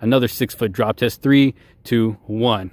Another 6-foot drop test. 3, 2, 1.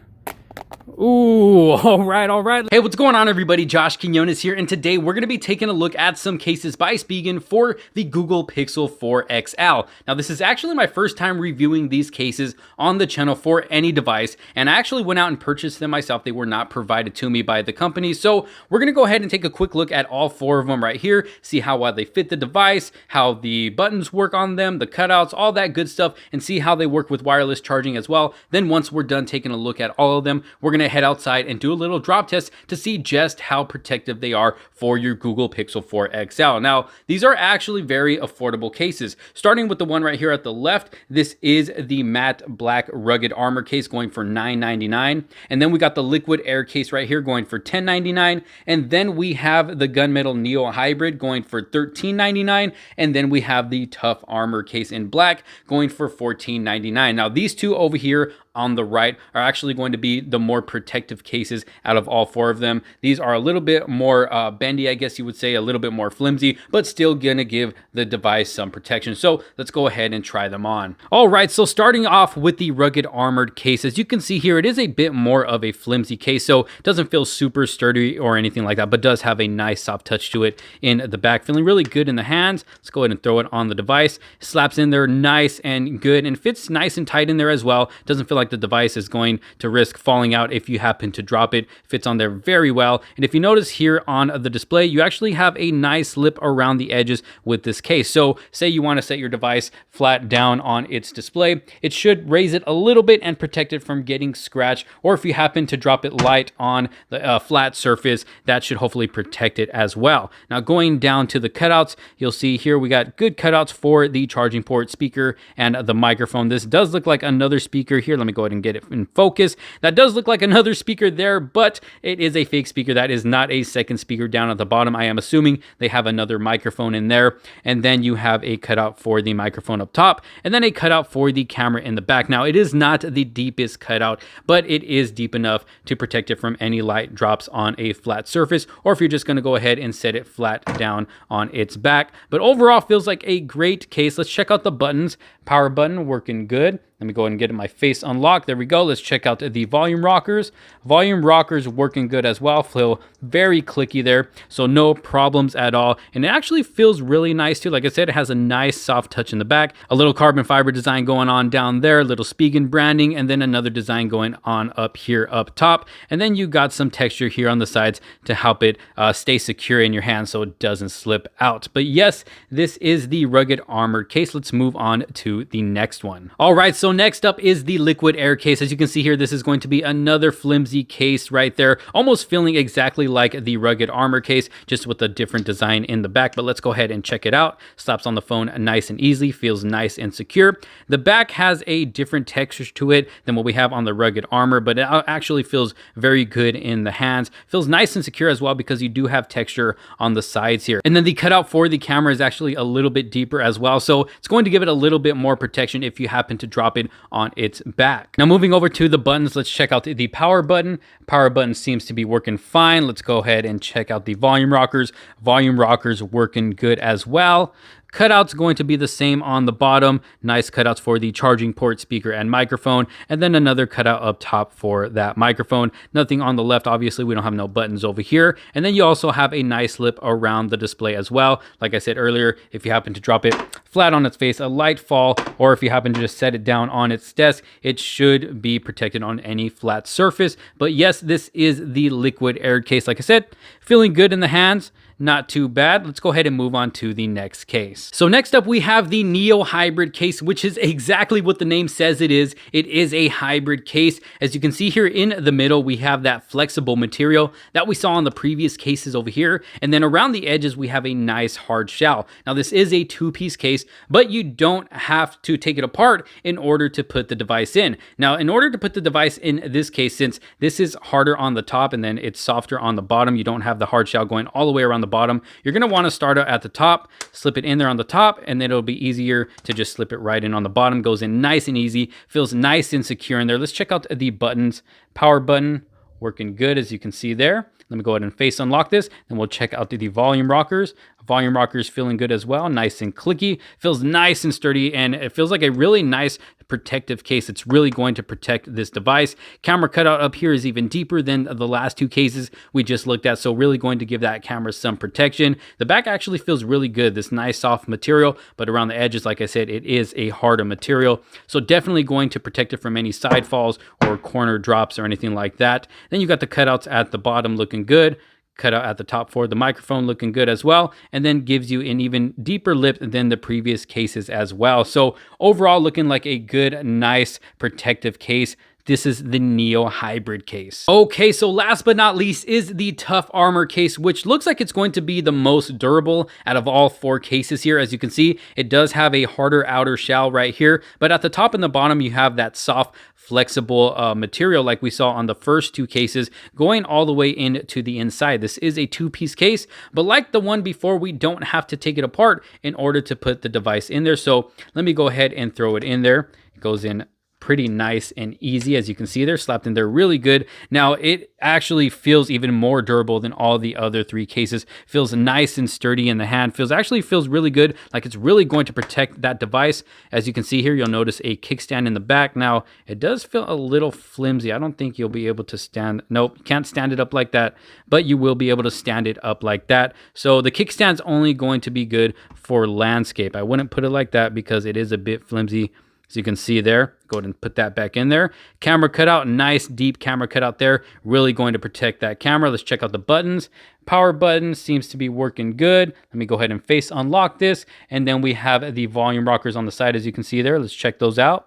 Ooh, all right. Hey, what's going on, everybody? Josh Quinones here, and today we're going to be taking a look at some cases by Spigen for the Google Pixel 4 XL. Now, this is actually my first time reviewing these cases on the channel for any device, and I actually went out and purchased them myself. They were not provided to me by the company, so we're going to go ahead and take a quick look at all 4 of them right here, see how well they fit the device, how the buttons work on them, the cutouts, all that good stuff, and see how they work with wireless charging as well. Then once we're done taking a look at all of them, we're going to head outside and do a little drop test to see just how protective they are for your Google Pixel 4 XL. Now, these are actually very affordable cases. Starting with the one right here at the left, this is the matte black rugged Armour case going for $9.99. And then we got the liquid air case right here going for $10.99. And then we have the gunmetal Neo hybrid going for $13.99. And then we have the tough Armour case in black going for $14.99. Now, these two over here on the right are actually going to be the more protective cases out of all 4 of them. These are a little bit more bendy, I guess you would say, a little bit more flimsy, but still gonna give the device some protection. So let's go ahead and try them on. All right, so starting off with the rugged armored case, as you can see here, it is a bit more of a flimsy case, so it doesn't feel super sturdy or anything like that, but does have a nice soft touch to it in the back. Feeling really good in the hands. Let's go ahead and throw it on the device. Slaps in there nice and good and fits nice and tight in there as well. Doesn't feel like the device is going to risk falling out if you happen to drop it. Fits on there very well. And if you notice here on the display, you actually have a nice lip around the edges with this case. So say you want to set your device flat down on its display, it should raise it a little bit and protect it from getting scratched. Or if you happen to drop it light on the flat surface, that should hopefully protect it as well. Now going down to the cutouts, you'll see here we got good cutouts for the charging port, speaker, and the microphone. This does look like another speaker here. Let me go ahead and get it in focus. That does look like another speaker there, but it is a fake speaker. That is not a second speaker down at the bottom. I am assuming they have another microphone in there. And then you have a cutout for the microphone up top, and then a cutout for the camera in the back. Now, it is not the deepest cutout, but it is deep enough to protect it from any light drops on a flat surface, or if you're just going to go ahead and set it flat down on its back. But overall, feels like a great case. Let's check out the buttons. Power button working good. Let me go ahead and get my face unlocked. There we go. Let's check out the volume rockers. Volume rockers working good as well. Feel very clicky there, so no problems at all. And it actually feels really nice too. Like I said, it has a nice soft touch in the back. A little carbon fiber design going on down there, a little Spigen branding, and then another design going on up here up top. And then you got some texture here on the sides to help it stay secure in your hand so it doesn't slip out. But yes, this is the rugged armored case. Let's move on to the next one. All right, so next up is the liquid air case. As you can see here, this is going to be another flimsy case right there, almost feeling exactly like the rugged armor case, just with a different design in the back. But let's go ahead and check it out. Slaps on the phone nice and easy, feels nice and secure. The back has a different texture to it than what we have on the rugged armor, but it actually feels very good in the hands. Feels nice and secure as well because you do have texture on the sides here. And then the cutout for the camera is actually a little bit deeper as well, so it's going to give it a little bit more protection if you happen to drop it on its back. Now moving over to the buttons, let's check out the power button. Power button seems to be working fine. Let's go ahead and check out the volume rockers. Volume rockers working good as well. Cutouts going to be the same on the bottom. Nice cutouts for the charging port, speaker, and microphone. And then another cutout up top for that microphone. Nothing on the left. Obviously, we don't have no buttons over here. And then you also have a nice lip around the display as well. Like I said earlier, if you happen to drop it flat on its face, a light fall, or if you happen to just set it down on its desk, it should be protected on any flat surface. But yes, this is the liquid air case. Like I said, feeling good in the hands. Not too bad. Let's go ahead and move on to the next case. So next up, we have the Neo hybrid case, which is exactly what the name says it is. It is a hybrid case. As you can see here in the middle, we have that flexible material that we saw on the previous cases over here. And then around the edges, we have a nice hard shell. Now, this is a 2-piece case, but you don't have to take it apart in order to put the device in. Now, in order to put the device in this case, since this is harder on the top and then it's softer on the bottom, you don't have the hard shell going all the way around the bottom. You're going to want to start out at the top, slip it in there on the top, and then it'll be easier to just slip it right in on the bottom. Goes in nice and easy, feels nice and secure in there. Let's check out the buttons. Power button working good, as you can see there. Let me go ahead and face unlock this, and we'll check out the volume rockers. Volume rockers feeling good as well, nice and clicky, feels nice and sturdy, and it feels like a really nice protective case. It's really going to protect this device. Camera cutout up here is even deeper than the last two cases we just looked at, so really going to give that camera some protection. The back actually feels really good, this nice soft material, but around the edges, like I said, it is a harder material, so definitely going to protect it from any side falls or corner drops or anything like that. Then you got the cutouts at the bottom looking good, cutout at the top for the microphone looking good as well, and then gives you an even deeper lip than the previous cases as well. So overall looking like a good, nice protective case. This is the Neo Hybrid case. Okay, so last but not least is the Tough Armour case, which looks like it's going to be the most durable out of all four cases here. As you can see, it does have a harder outer shell right here, but at the top and the bottom, you have that soft, flexible material like we saw on the first two cases going all the way into the inside. This is a two-piece case, but like the one before, we don't have to take it apart in order to put the device in there. So let me go ahead and throw it in there. It goes in pretty nice and easy, as you can see there, slapped in there really good. Now it actually feels even more durable than all the other three cases. Feels nice and sturdy in the hand, actually feels really good, like it's really going to protect that device. As you can see here, you'll notice a kickstand in the back. Now it does feel a little flimsy. I don't think you'll be able to stand, nope, you can't stand it up like that, but you will be able to stand it up like that. So the kickstand's only going to be good for landscape. I wouldn't put it like that because it is a bit flimsy. As you can see there, go ahead and put that back in there. Camera cutout, nice deep camera cutout there. Really going to protect that camera. Let's check out the buttons. Power button seems to be working good. Let me go ahead and face unlock this. And then we have the volume rockers on the side, as you can see there. Let's check those out.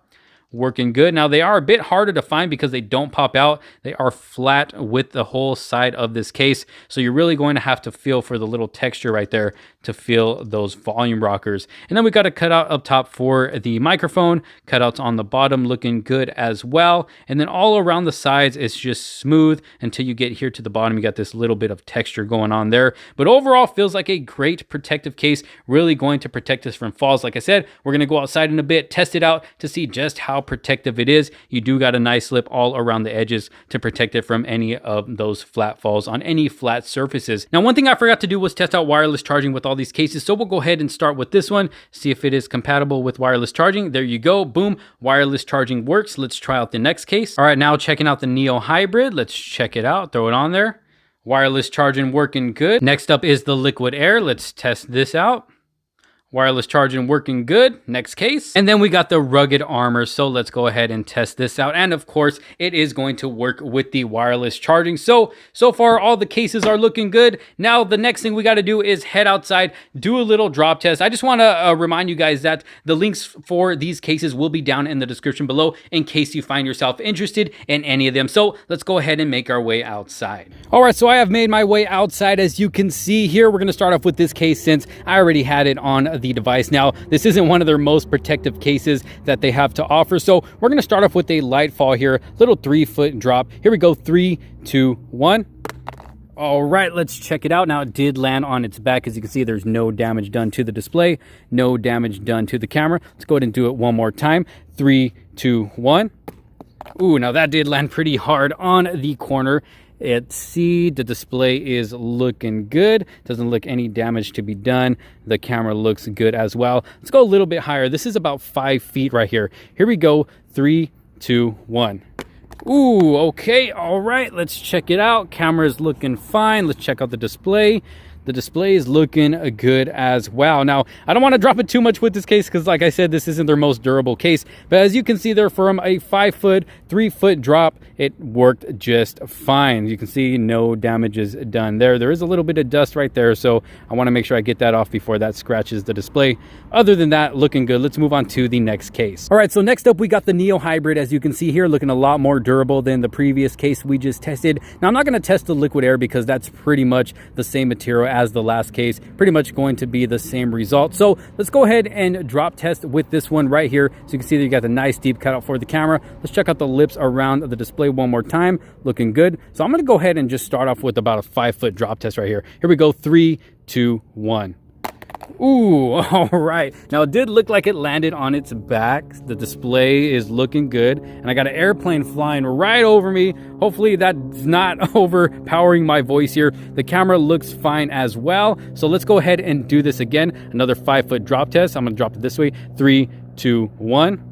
Working good. Now they are a bit harder to find because they don't pop out. They are flat with the whole side of this case. So you're really going to have to feel for the little texture right there to feel those volume rockers. And then we got a cutout up top for the microphone. Cutouts on the bottom looking good as well. And then all around the sides, it's just smooth until you get here to the bottom. You got this little bit of texture going on there. But overall, feels like a great protective case. Really going to protect us from falls. Like I said, we're going to go outside in a bit, test it out to see just how protective it is. You do got a nice lip all around the edges to protect it from any of those flat falls on any flat surfaces. Now, one thing I forgot to do was test out wireless charging with all these cases. So we'll go ahead and start with this one, see if it is compatible with wireless charging. There you go. Boom. Wireless charging works. Let's try out the next case. All right, now checking out the Neo Hybrid. Let's check it out. Throw it on there. Wireless charging working good. Next up is the Liquid Air. Let's test this out. Wireless charging working good. Next case. And then we got the Rugged Armour. So let's go ahead and test this out. And of course, it is going to work with the wireless charging. So far, all the cases are looking good. Now, the next thing we got to do is head outside, do a little drop test. I just want to remind you guys that the links for these cases will be down in the description below in case you find yourself interested in any of them. So let's go ahead and make our way outside. All right, so I have made my way outside. As you can see here, we're going to start off with this case since I already had it on the device. Now, this isn't one of their most protective cases that they have to offer. So we're going to start off with a light fall here, little 3-foot drop. Here we go. 3, 2, 1. All right, let's check it out. Now, it did land on its back. As you can see, there's no damage done to the display, no damage done to the camera. Let's go ahead and do it one more time. 3, 2, 1. Ooh, now that did land pretty hard on the corner. Let's see, the display is looking good. Doesn't look any damage to be done. The camera looks good as well. Let's go a little bit higher. This is about 5 feet right here. Here we go. 3, 2, 1. Ooh, okay. All right, let's check it out. Camera's looking fine. Let's check out the display. The display is looking good as well. Now, I don't want to drop it too much with this case because, like I said, this isn't their most durable case. But as you can see there, from a 5-foot, 3-foot drop, it worked just fine. You can see no damages done there. There is a little bit of dust right there, so I want to make sure I get that off before that scratches the display. Other than that, looking good. Let's move on to the next case. All right, so next up, we got the Neo Hybrid. As you can see here, looking a lot more durable than the previous case we just tested. Now, I'm not going to test the Liquid Air because that's pretty much the same material as the last case, pretty much going to be the same result. So let's go ahead and drop test with this one right here. So you can see that you got the nice deep cutout for the camera. Let's check out the lips around the display one more time. Looking good. So I'm going to go ahead and just start off with about a 5-foot drop test right here. Here we go. 3, 2, 1. Ooh, all right. Now, it did look like it landed on its back. The display is looking good. And I got an airplane flying right over me. Hopefully that's not overpowering my voice here. The camera looks fine as well. So let's go ahead and do this again. Another 5-foot drop test. I'm going to drop it this way. 3, 2, 1.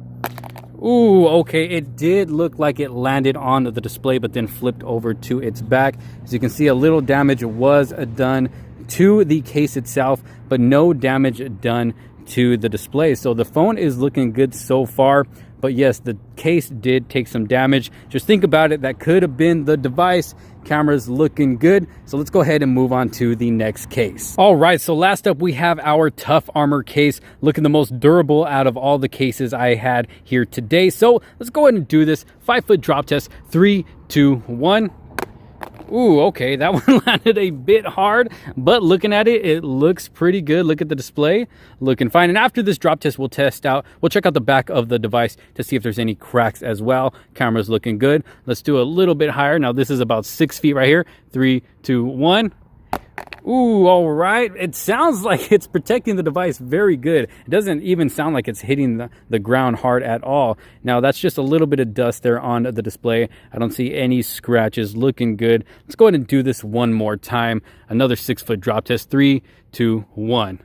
Ooh, okay, it did look like it landed on the display, but then flipped over to its back. As you can see, a little damage was done to the case itself, but no damage done to the display. So the phone is looking good so far. But yes, the case did take some damage. Just think about it. That could have been the device. Camera's looking good. So let's go ahead and move on to the next case. All right, so last up we have our tough Armour case, looking the most durable out of all the cases I had here today. So let's go ahead and do this 5-foot drop test. 3, 2, 1. Ooh, okay, that one landed a bit hard, but looking at it, it looks pretty good. Look at the display, looking fine. And after this drop test, we'll check out the back of the device to see if there's any cracks as well. Camera's looking good. Let's do a little bit higher. Now this is about 6 feet right here. 3, 2, 1. Ooh, all right. It sounds like it's protecting the device very good. It doesn't even sound like it's hitting the ground hard at all. Now, that's just a little bit of dust there on the display. I don't see any scratches. Looking good. Let's go ahead and do this one more time. Another 6-foot drop test. 3, 2, 1.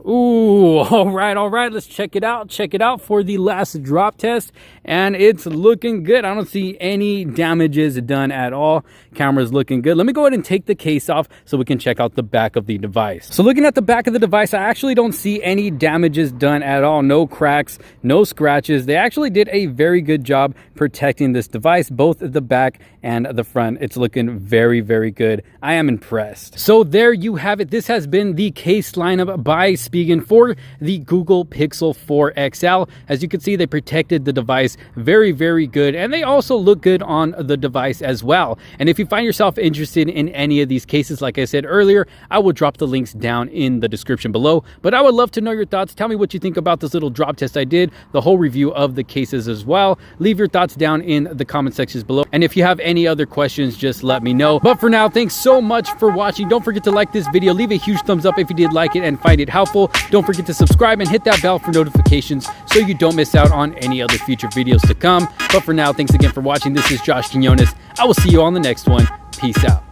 Ooh, all right. Let's check it out. Check it out for the last drop test. And it's looking good. I don't see any damages done at all. Camera's looking good. Let me go ahead and take the case off so we can check out the back of the device. So looking at the back of the device, I actually don't see any damages done at all. No cracks, no scratches. They actually did a very good job protecting this device, both the back and the front. It's looking very, very good. I am impressed. So there you have it. This has been the case lineup by Spigen for the Google Pixel 4 XL. As you can see, they protected the device very, very good, and they also look good on the device as well. And if you find yourself interested in any of these cases, like I said earlier, I will drop the links down in the description below. But I would love to know your thoughts. Tell me what you think about this little drop test I did, the whole review of the cases as well. Leave your thoughts down in the comment sections below. And if you have any other questions, just let me know. But for now, thanks so much for watching. Don't forget to like this video. Leave a huge thumbs up if you did like it and find it helpful. Don't forget to subscribe and hit that bell for notifications so you don't miss out on any other future videos to come. But for now, thanks again for watching. This is Josh Quinones. I will see you on the next one. Peace out.